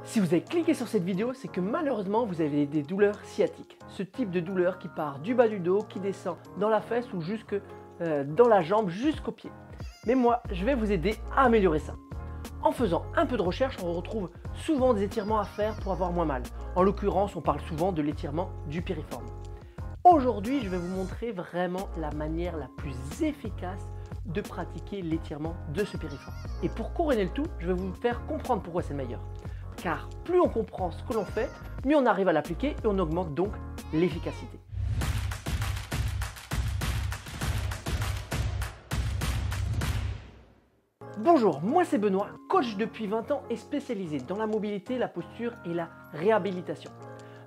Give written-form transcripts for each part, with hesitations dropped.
Si vous avez cliqué sur cette vidéo, c'est que malheureusement vous avez des douleurs sciatiques. Ce type de douleur qui part du bas du dos, qui descend dans la fesse ou jusque dans la jambe jusqu'au pied. Mais moi, je vais vous aider à améliorer ça. En faisant un peu de recherche, on retrouve souvent des étirements à faire pour avoir moins mal. En l'occurrence, on parle souvent de l'étirement du piriforme. Aujourd'hui, je vais vous montrer vraiment la manière la plus efficace de pratiquer l'étirement de ce piriforme. Et pour couronner le tout, je vais vous faire comprendre pourquoi c'est le meilleur. Car plus on comprend ce que l'on fait, mieux on arrive à l'appliquer et on augmente donc l'efficacité. Bonjour, moi c'est Benoît, coach depuis 20 ans et spécialisé dans la mobilité, la posture et la réhabilitation.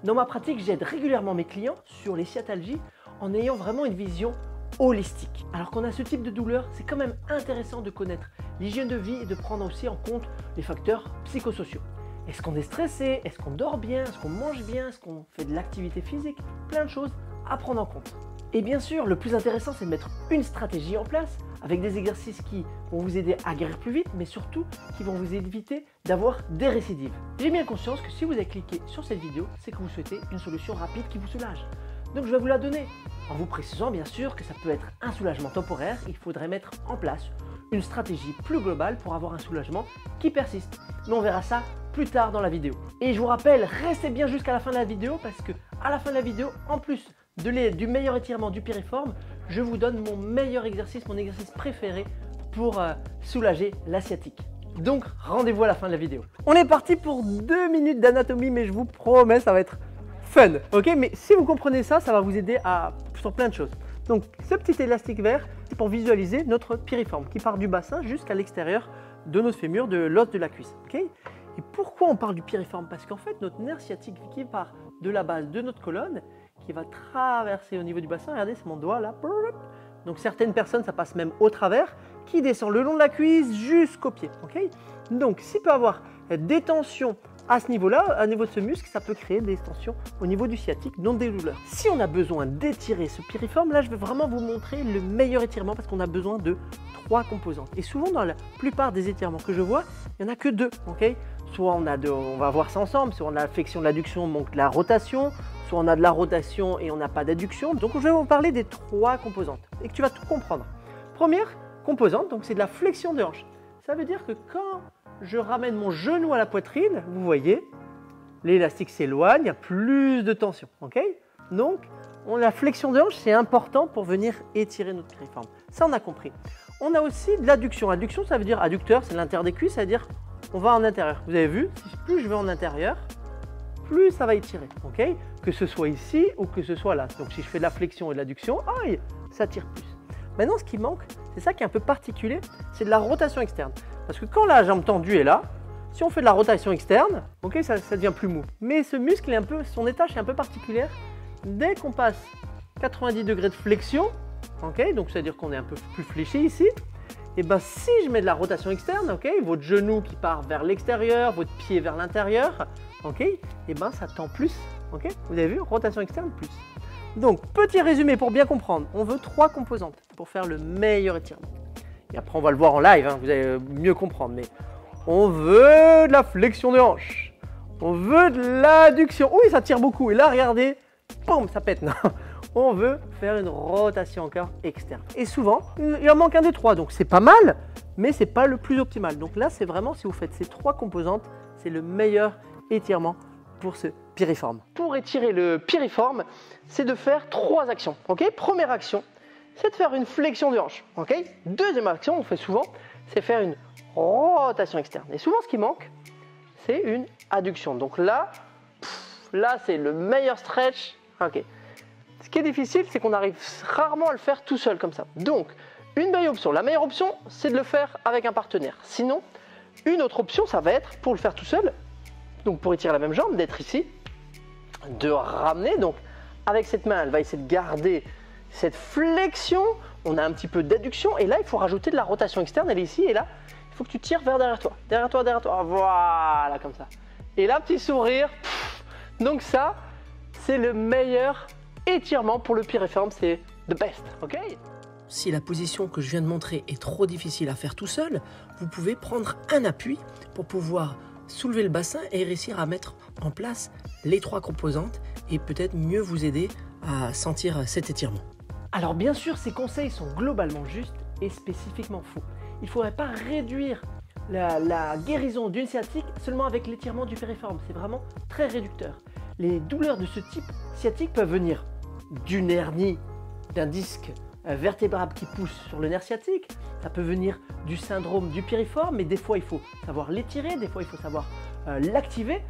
Dans ma pratique, j'aide régulièrement mes clients sur les sciatalgies en ayant vraiment une vision holistique. Alors qu'on a ce type de douleur, c'est quand même intéressant de connaître l'hygiène de vie et de prendre aussi en compte les facteurs psychosociaux. Est-ce qu'on est stressé? Est-ce qu'on dort bien? Est-ce qu'on mange bien? Est-ce qu'on fait de l'activité physique? Plein de choses à prendre en compte. Et bien sûr, le plus intéressant, c'est de mettre une stratégie en place avec des exercices qui vont vous aider à guérir plus vite, mais surtout qui vont vous éviter d'avoir des récidives. J'ai bien conscience que si vous avez cliqué sur cette vidéo, c'est que vous souhaitez une solution rapide qui vous soulage. Donc je vais vous la donner, en vous précisant bien sûr que ça peut être un soulagement temporaire. Il faudrait mettre en place une stratégie plus globale pour avoir un soulagement qui persiste. Mais on verra ça plus tard dans la vidéo. Et je vous rappelle, restez bien jusqu'à la fin de la vidéo parce que à la fin de la vidéo, en plus du meilleur étirement du piriforme, je vous donne mon meilleur exercice, mon exercice préféré pour soulager la sciatique. Donc rendez-vous à la fin de la vidéo. On est parti pour 2 minutes d'anatomie, mais je vous promets, ça va être fun. Ok, mais si vous comprenez ça, ça va vous aider sur plein de choses. Donc ce petit élastique vert, c'est pour visualiser notre piriforme qui part du bassin jusqu'à l'extérieur de notre fémur, de l'os de la cuisse. Okay, et pourquoi on parle du piriforme? Parce qu'en fait, notre nerf sciatique qui part de la base de notre colonne, qui va traverser au niveau du bassin, regardez, c'est mon doigt là. Donc certaines personnes, ça passe même au travers, qui descend le long de la cuisse jusqu'au pied. Okay, donc s'il peut y avoir des tensions à ce niveau-là, au niveau de ce muscle, ça peut créer des tensions au niveau du sciatique, donc des douleurs. Si on a besoin d'étirer ce piriforme, là je vais vraiment vous montrer le meilleur étirement parce qu'on a besoin de 3 composantes. Et souvent dans la plupart des étirements que je vois, il n'y en a que 2. Okay, soit on va voir ça ensemble, soit on a la flexion, l'adduction, manque de la rotation, soit on a de la rotation et on n'a pas d'adduction. Donc je vais vous parler des 3 composantes et que tu vas tout comprendre. Première composante, donc c'est de la flexion de hanche. Ça veut dire que quand je ramène mon genou à la poitrine, vous voyez, l'élastique s'éloigne, il y a plus de tension. Okay, donc la flexion de hanche, c'est important pour venir étirer notre piriforme. Ça, on a compris. On a aussi de l'adduction. Adduction, ça veut dire adducteur, c'est l'intérieur des cuisses, ça veut dire on va en intérieur. Vous avez vu, plus je vais en intérieur, plus ça va étirer. Okay, que ce soit ici ou que ce soit là. Donc si je fais de la flexion et de l'adduction, aïe, ça tire plus. Maintenant, ce qui manque, c'est ça qui est un peu particulier, c'est de la rotation externe. Parce que quand la jambe tendue est là, si on fait de la rotation externe, okay, ça devient plus mou. Mais ce muscle, son étage est un peu particulière. Dès qu'on passe 90 degrés de flexion, okay, donc c'est-à-dire qu'on est un peu plus fléchi ici, et ben si je mets de la rotation externe, okay, votre genou qui part vers l'extérieur, votre pied vers l'intérieur, okay, et ben ça tend plus. Okay, vous avez vu, rotation externe plus. Donc petit résumé pour bien comprendre, on veut 3 composantes pour faire le meilleur étirement. Et après on va le voir en live, hein, vous allez mieux comprendre, mais on veut de la flexion de hanche, on veut de l'adduction, oui ça tire beaucoup, et là regardez, boum, ça pète, non. On veut faire une rotation encore externe. Et souvent, il en manque un des 3, donc c'est pas mal, mais c'est pas le plus optimal. Donc là, c'est vraiment, si vous faites ces 3 composantes, c'est le meilleur étirement pour ce piriforme. Pour étirer le piriforme, c'est de faire 3 actions. Okay, première action, c'est de faire une flexion de hanche. Okay, deuxième action, on fait souvent, c'est faire une rotation externe. Et souvent, ce qui manque, c'est une adduction. Donc là, c'est le meilleur stretch. Okay. Ce qui est difficile, c'est qu'on arrive rarement à le faire tout seul comme ça. Donc, une meilleure option, la meilleure option, c'est de le faire avec un partenaire. Sinon, une autre option, ça va être pour le faire tout seul, donc pour étirer la même jambe, d'être ici, de ramener. Donc, avec cette main, elle va essayer de garder cette flexion. On a un petit peu d'adduction et là, il faut rajouter de la rotation externe. Elle est ici et là, il faut que tu tires vers derrière toi. Derrière toi, derrière toi. Voilà, comme ça. Et là, petit sourire. Donc ça, c'est le meilleur étirement pour le piriforme, c'est the best, ok? Si la position que je viens de montrer est trop difficile à faire tout seul, vous pouvez prendre un appui pour pouvoir soulever le bassin et réussir à mettre en place les 3 composantes et peut-être mieux vous aider à sentir cet étirement. Alors bien sûr, ces conseils sont globalement justes et spécifiquement faux. Il ne faudrait pas réduire la guérison d'une sciatique seulement avec l'étirement du piriforme. C'est vraiment très réducteur. Les douleurs de ce type sciatique peuvent venir d'une hernie, d'un disque vertébrable qui pousse sur le nerf sciatique. Ça peut venir du syndrome du piriforme, mais des fois il faut savoir l'étirer, des fois il faut savoir l'activer.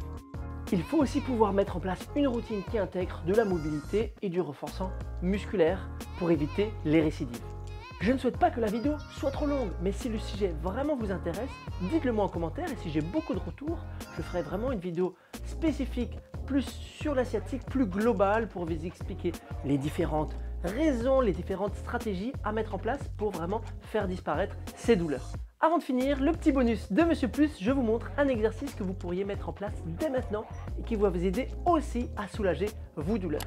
Il faut aussi pouvoir mettre en place une routine qui intègre de la mobilité et du renforcement musculaire pour éviter les récidives. Je ne souhaite pas que la vidéo soit trop longue, mais si le sujet vraiment vous intéresse, dites-le moi en commentaire et si j'ai beaucoup de retours, je ferai vraiment une vidéo spécifique, plus sur la sciatique, plus globale pour vous expliquer les différentes raisons, les différentes stratégies à mettre en place pour vraiment faire disparaître ces douleurs. Avant de finir, le petit bonus de Monsieur Plus, je vous montre un exercice que vous pourriez mettre en place dès maintenant et qui va vous aider aussi à soulager vos douleurs.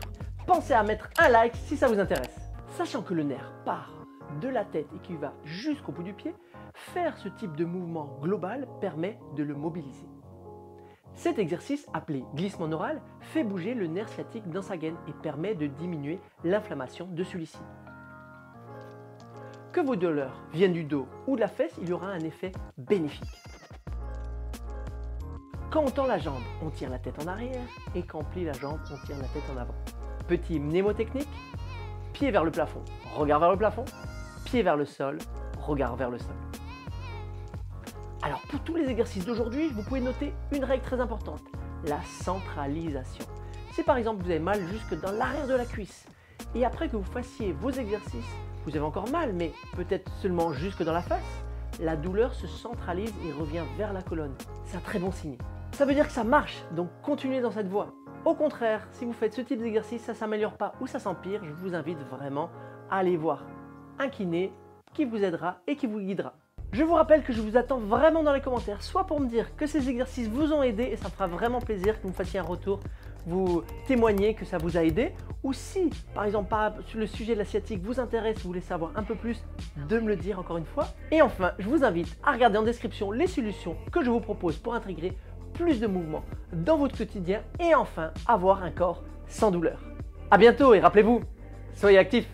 Pensez à mettre un like si ça vous intéresse. Sachant que le nerf part de la tête et qui va jusqu'au bout du pied, faire ce type de mouvement global permet de le mobiliser. Cet exercice, appelé glissement neural, fait bouger le nerf sciatique dans sa gaine et permet de diminuer l'inflammation de celui-ci. Que vos douleurs viennent du dos ou de la fesse, il y aura un effet bénéfique. Quand on tend la jambe, on tire la tête en arrière et quand on plie la jambe, on tire la tête en avant. Petit mnémotechnique, pied vers le plafond, regard vers le plafond, pied vers le sol, regard vers le sol. Alors pour tous les exercices d'aujourd'hui, vous pouvez noter une règle très importante, la centralisation. Si par exemple vous avez mal jusque dans l'arrière de la cuisse et après que vous fassiez vos exercices, vous avez encore mal mais peut-être seulement jusque dans la face, la douleur se centralise et revient vers la colonne. C'est un très bon signe. Ça veut dire que ça marche, donc continuez dans cette voie. Au contraire, si vous faites ce type d'exercice, ça ne s'améliore pas ou ça s'empire, je vous invite vraiment à aller voir un kiné qui vous aidera et qui vous guidera. Je vous rappelle que je vous attends vraiment dans les commentaires, soit pour me dire que ces exercices vous ont aidé et ça me fera vraiment plaisir que vous me fassiez un retour, vous témoignez que ça vous a aidé, ou si par exemple le sujet de la sciatique vous intéresse, vous voulez savoir un peu plus, de me le dire encore une fois. Et enfin, je vous invite à regarder en description les solutions que je vous propose pour intégrer plus de mouvements dans votre quotidien et enfin avoir un corps sans douleur. A bientôt et rappelez-vous, soyez actifs.